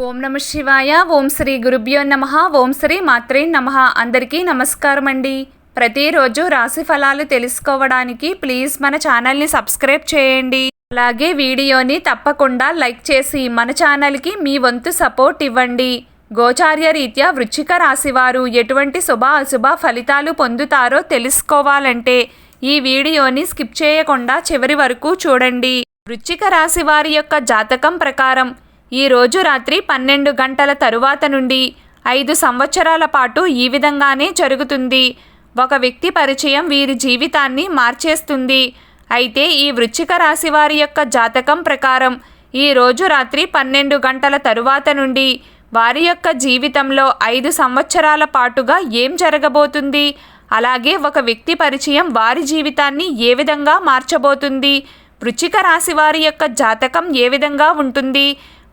ఓం నమ శివాయ. ఓం శ్రీ గురుభ్యో నమః. ఓం శ్రీ మాత్రే నమః. అందరికీ నమస్కారం అండి. ప్రతిరోజు రాశి ఫలాలు తెలుసుకోవడానికి ప్లీజ్ మన ఛానల్ని సబ్స్క్రైబ్ చేయండి. అలాగే వీడియోని తప్పకుండా లైక్ చేసి మన ఛానల్కి మీ వంతు సపోర్ట్ ఇవ్వండి. గోచార్య రీత్యా వృశ్చిక రాశివారు ఎటువంటి శుభ అశుభ ఫలితాలు పొందుతారో తెలుసుకోవాలంటే ఈ వీడియోని స్కిప్ చేయకుండా చివరి వరకు చూడండి. వృశ్చిక రాశి వారి యొక్క జాతకం ప్రకారం ఈ రోజు రాత్రి 12 గంటల తరువాత నుండి 5 సంవత్సరాల పాటు ఈ విధంగానే జరుగుతుంది. ఒక వ్యక్తి పరిచయం వీరి జీవితాన్ని మార్చేస్తుంది. అయితే ఈ వృశ్చిక రాశి వారి యొక్క జాతకం ప్రకారం ఈ రోజు రాత్రి 12 గంటల తరువాత నుండి వారి యొక్క జీవితంలో 5 సంవత్సరాల పాటుగా ఏం జరగబోతుంది, అలాగే ఒక వ్యక్తి పరిచయం వారి జీవితాన్ని ఏ విధంగా మార్చబోతుంది, వృశ్చిక రాశి వారి యొక్క జాతకం ఏ విధంగా ఉంటుంది,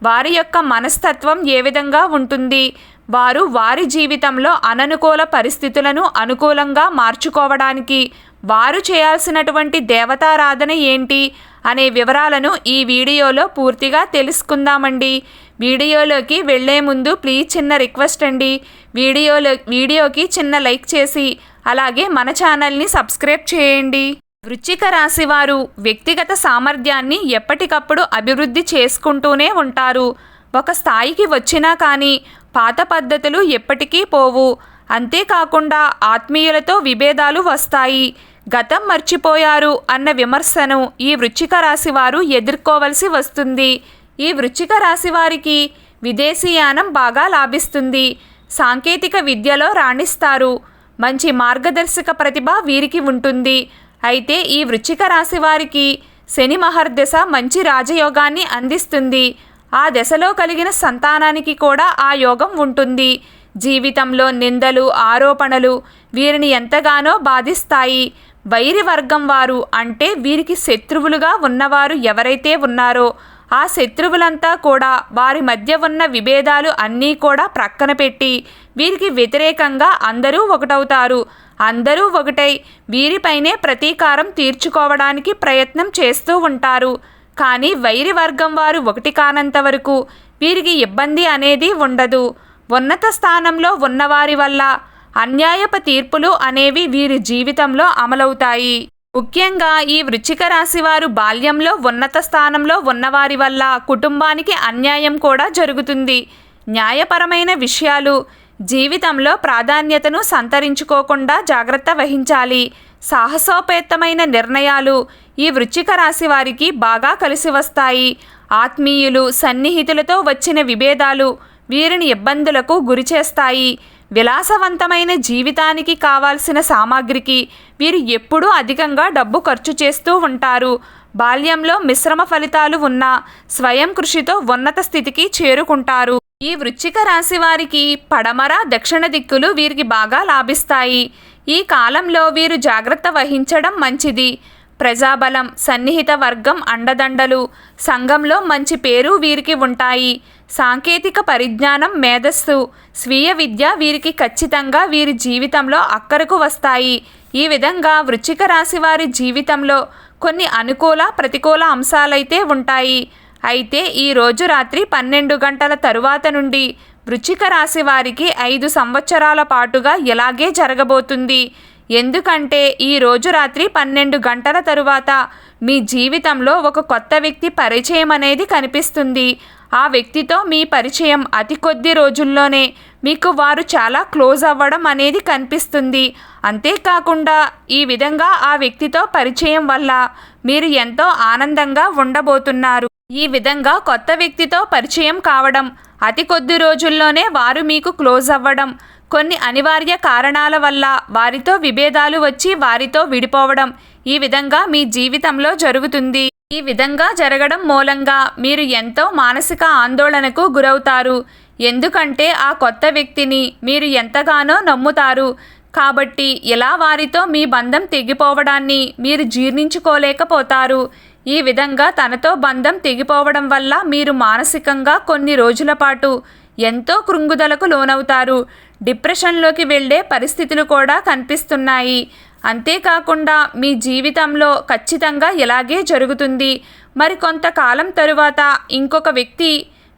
వారి యొక్క మనస్తత్వం ఏ విధంగా ఉంటుంది, వారు వారి జీవితంలో అననుకూల పరిస్థితులను అనుకూలంగా మార్చుకోవడానికి వారు చేయాల్సినటువంటి దేవతారాధన ఏంటి అనే వివరాలను ఈ వీడియోలో పూర్తిగా తెలుసుకుందామండి. వీడియోలోకి వెళ్లే ముందు ప్లీజ్ చిన్న రిక్వెస్ట్ అండి, వీడియోకి చిన్న లైక్ చేసి అలాగే మన ఛానల్ని సబ్స్క్రైబ్ చేయండి. వృశ్చిక రాశి వారు వ్యక్తిగత సామర్థ్యాన్ని ఎప్పటికప్పుడు అభివృద్ధి చేసుకుంటూనే ఉంటారు. ఒక స్థాయికి వచ్చినా కానీ పాత పద్ధతులు ఎప్పటికీ పోవు. అంతేకాకుండా ఆత్మీయులతో విభేదాలు వస్తాయి. గతం మర్చిపోయారు అన్న విమర్శను ఈ వృశ్చిక రాశి వారు ఎదుర్కోవలసి వస్తుంది. ఈ వృశ్చిక రాశి వారికి విదేశీయానం బాగా లాభిస్తుంది. సాంకేతిక విద్యలో రాణిస్తారు. మంచి మార్గదర్శక ప్రతిభ వీరికి ఉంటుంది. అయితే ఈ వృశ్చిక రాశి వారికి శని మహర్దశ మంచి రాజయోగాన్ని అందిస్తుంది. ఆ దశలో కలిగిన సంతానానికి కూడా ఆ యోగం ఉంటుంది. జీవితంలో నిందలు ఆరోపణలు వీరిని ఎంతగానో బాధిస్తాయి. వైరి వర్గం వారు అంటే వీరికి శత్రువులుగా ఉన్నవారు ఎవరైతే ఉన్నారో ఆ శత్రువులంతా కూడా వారి మధ్య ఉన్న విభేదాలు అన్నీ కూడా ప్రక్కన పెట్టి వీరికి వ్యతిరేకంగా అందరూ ఒకటవుతారు. అందరూ ఒకటై వీరిపైనే ప్రతీకారం తీర్చుకోవడానికి ప్రయత్నం చేస్తూ ఉంటారు. కానీ వైరి వర్గం వారు ఒకటి కానంత వరకు వీరికి ఇబ్బంది అనేది ఉండదు. ఉన్నత స్థానంలో ఉన్నవారి వల్ల అన్యాయపు తీర్పులు అనేవి వీరి జీవితంలో అమలవుతాయి. ముఖ్యంగా ఈ వృశ్చిక రాశి వారు బాల్యంలో ఉన్నత స్థానంలో ఉన్నవారి వల్ల కుటుంబానికి అన్యాయం కూడా జరుగుతుంది. న్యాయపరమైన విషయాలు జీవితంలో ప్రాధాన్యతను సంతరించుకోకుండా జాగ్రత్త వహించాలి. సాహసోపేతమైన నిర్ణయాలు ఈ వృశ్చిక రాశి వారికి బాగా కలిసి వస్తాయి. ఆత్మీయులు సన్నిహితులతో వచ్చిన విభేదాలు వీరిని ఇబ్బందులకు గురిచేస్తాయి. విలాసవంతమైన జీవితానికి కావాల్సిన సామాగ్రికి వీరు ఎప్పుడూ అధికంగా డబ్బు ఖర్చు చేస్తూ ఉంటారు. బాల్యంలో మిశ్రమ ఫలితాలు ఉన్న స్వయం కృషితో ఉన్నత స్థితికి చేరుకుంటారు. ఈ వృశ్చిక రాశి వారికి పడమర దక్షిణ దిక్కులు వీరికి బాగా లాభిస్తాయి. ఈ కాలంలో వీరు జాగ్రత్త వహించడం మంచిది. ప్రజాబలం సన్నిహిత వర్గం అండదండలు సంఘంలో మంచి పేరు వీరికి ఉంటాయి. సాంకేతిక పరిజ్ఞానం మేధస్సు స్వీయ విద్య వీరికి ఖచ్చితంగా వీరి జీవితంలో అక్కరకు వస్తాయి. ఈ విధంగా వృశ్చిక రాశి వారి జీవితంలో కొన్ని అనుకూల ప్రతికూల అంశాలైతే ఉంటాయి. అయితే ఈ రోజు రాత్రి 12 గంటల తరువాత నుండి వృశ్చిక రాశి వారికి 5 సంవత్సరాల పాటుగా ఇలాగే జరగబోతుంది. ఎందుకంటే ఈ రోజు రాత్రి 12 గంటల తరువాత మీ జీవితంలో ఒక కొత్త వ్యక్తి పరిచయం అనేది కనిపిస్తుంది. ఆ వ్యక్తితో మీ పరిచయం అతి కొద్ది రోజుల్లోనే మీకు వారు చాలా క్లోజ్ అవ్వడం అనేది కనిపిస్తుంది. అంతేకాకుండా ఈ విధంగా ఆ వ్యక్తితో పరిచయం వల్ల మీరు ఎంతో ఆనందంగా ఉండబోతున్నారు. ఈ విధంగా కొత్త వ్యక్తితో పరిచయం కావడం, అతి కొద్ది రోజుల్లోనే వారు మీకు క్లోజ్ అవ్వడం, కొన్ని అనివార్య కారణాల వల్ల వారితో విభేదాలు వచ్చి వారితో విడిపోవడం ఈ విధంగా మీ జీవితంలో జరుగుతుంది. ఈ విధంగా జరగడం మూలంగా మీరు ఎంతో మానసిక ఆందోళనకు గురవుతారు. ఎందుకంటే ఆ కొత్త వ్యక్తిని మీరు ఎంతగానో నమ్ముతారు. కాబట్టి ఇలా వారితో మీ బంధం తెగిపోవడాన్ని మీరు జీర్ణించుకోలేకపోతారు. ఈ విధంగా తనతో బంధం తెగిపోవడం వల్ల మీరు మానసికంగా కొన్ని రోజుల పాటు ఎంతో కృంగుదలకు లోనవుతారు. డిప్రెషన్లోకి వెళ్ళే పరిస్థితులు కూడా కనిపిస్తున్నాయి. అంతేకాకుండా మీ జీవితంలో ఖచ్చితంగా ఇలాగే జరుగుతుంది. మరి కొంతకాలం తరువాత ఇంకొక వ్యక్తి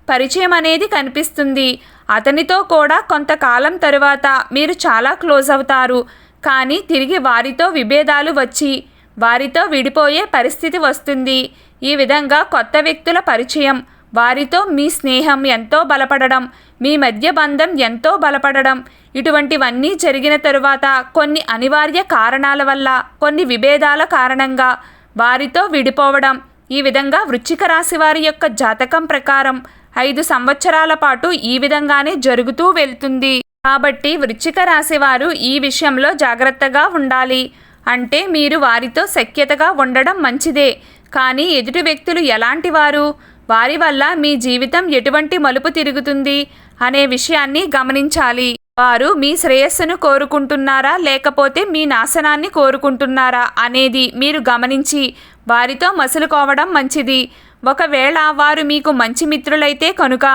పరిచయం అనేది కనిపిస్తుంది. అతనితో కూడా కొంతకాలం తరువాత మీరు చాలా క్లోజ్ అవుతారు. కానీ తిరిగి వారితో విభేదాలు వచ్చి వారితో విడిపోయే పరిస్థితి వస్తుంది. ఈ విధంగా కొత్త వ్యక్తుల పరిచయం, వారితో మీ స్నేహం ఎంతో బలపడడం, మీ మధ్య బంధం ఎంతో బలపడడం, ఇటువంటివన్నీ జరిగిన తరువాత కొన్ని అనివార్య కారణాల వల్ల, కొన్ని విభేదాల కారణంగా వారితో విడిపోవడం. ఈ విధంగా వృశ్చిక రాశి వారి యొక్క జాతకం ప్రకారం 5 సంవత్సరాల పాటు ఈ విధంగానే జరుగుతూ వెళ్తుంది. కాబట్టి వృశ్చిక రాశి వారు ఈ విషయంలో జాగ్రత్తగా ఉండాలి. అంటే మీరు వారితో సఖ్యతగా ఉండడం మంచిదే, కానీ ఎదుటి వ్యక్తులు ఎలాంటి వారు, వారి వల్ల మీ జీవితం ఎటువంటి మలుపు తిరుగుతుంది అనే విషయాన్ని గమనించాలి. వారు మీ శ్రేయస్సును కోరుకుంటున్నారా లేకపోతే మీ నాశనాన్ని కోరుకుంటున్నారా అనేది మీరు గమనించి వారితో మసులుకోవడం మంచిది. ఒకవేళ వారు మీకు మంచి మిత్రులైతే కనుక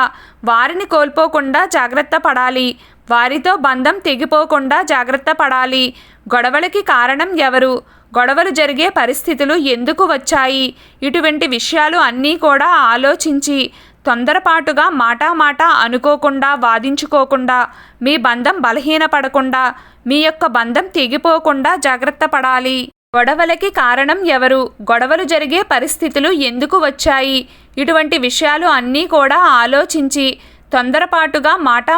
వారిని కోల్పోకుండా జాగ్రత్త పడాలి. వారితో బంధం తెగిపోకుండా జాగ్రత్త పడాలి. గొడవలకి కారణం ఎవరు, గొడవలు జరిగే పరిస్థితులు ఎందుకు వచ్చాయి, ఇటువంటి విషయాలు అన్నీ కూడా ఆలోచించి తొందరపాటుగా మాట అనుకోకుండా, వాదించుకోకుండా, మీ బంధం బలహీనపడకుండా, మీ యొక్క బంధం తెగిపోకుండా జాగ్రత్త పడాలి. గొడవలకి కారణం ఎవరు, గొడవలు జరిగే పరిస్థితులు ఎందుకు వచ్చాయి, ఇటువంటి విషయాలు అన్నీ కూడా ఆలోచించి తొందరపాటుగా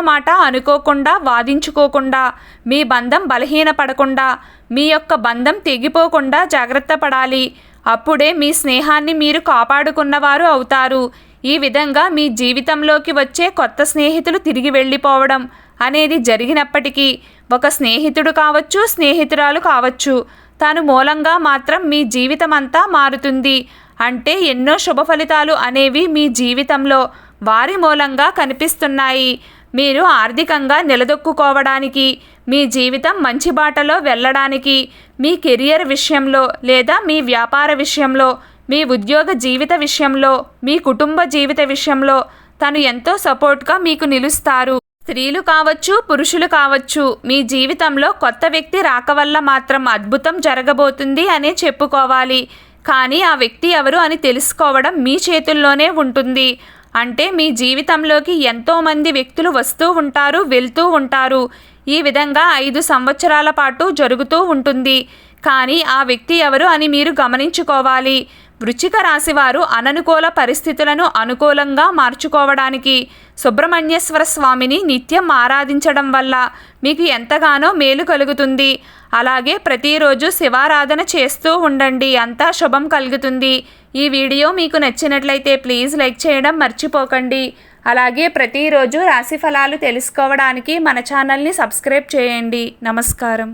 మాట అనుకోకుండా, వాదించుకోకుండా, మీ బంధం బలహీనపడకుండా, మీ యొక్క బంధం తెగిపోకుండా జాగ్రత్త పడాలి. అప్పుడే మీ స్నేహాన్ని మీరు కాపాడుకున్నవారు అవుతారు. ఈ విధంగా మీ జీవితంలోకి వచ్చే కొత్త స్నేహితులు తిరిగి వెళ్ళిపోవడం అనేది జరిగినప్పటికీ, ఒక స్నేహితుడు కావచ్చు, స్నేహితురాలు కావచ్చు, తాను మూలంగా మాత్రం మీ జీవితం అంతా మారుతుంది. అంటే ఎన్నో శుభ ఫలితాలు అనేవి మీ జీవితంలో వారి మూలంగా కనిపిస్తున్నాయి. మీరు ఆర్థికంగా నిలదొక్కుకోవడానికి, మీ జీవితం మంచి బాటలో వెళ్ళడానికి, మీ కెరియర్ విషయంలో లేదా మీ వ్యాపార విషయంలో, మీ ఉద్యోగ జీవిత విషయంలో, మీ కుటుంబ జీవిత విషయంలో తను ఎంతో సపోర్ట్గా మీకు నిలుస్తారు. స్త్రీలు కావచ్చు, పురుషులు కావచ్చు, మీ జీవితంలో కొత్త వ్యక్తి రాక వల్ల మాత్రం అద్భుతం జరగబోతుంది అనే చెప్పుకోవాలి. కానీ ఆ వ్యక్తి ఎవరు అని తెలుసుకోవడం మీ చేతుల్లోనే ఉంటుంది. అంటే మీ జీవితంలోకి ఎంతోమంది వ్యక్తులు వస్తూ ఉంటారు, వెళ్తూ ఉంటారు. ఈ విధంగా 5 సంవత్సరాల పాటు జరుగుతూ ఉంటుంది. కానీ ఆ వ్యక్తి ఎవరు అని మీరు గమనించుకోవాలి. వృశ్చిక రాశివారు అననుకూల పరిస్థితులను అనుకూలంగా మార్చుకోవడానికి సుబ్రహ్మణ్యేశ్వర స్వామిని నిత్యం ఆరాధించడం వల్ల మీకు ఎంతగానో మేలు కలుగుతుంది. అలాగే ప్రతిరోజు శివారాధన చేస్తూ ఉండండి, అంతా శుభం కలుగుతుంది. ఈ వీడియో మీకు నచ్చినట్లయితే ప్లీజ్ లైక్ చేయడం మర్చిపోకండి. అలాగే ప్రతిరోజు రాశి ఫలాలు తెలుసుకోవడానికి మన ఛానల్ని సబ్స్క్రైబ్ చేయండి. నమస్కారం.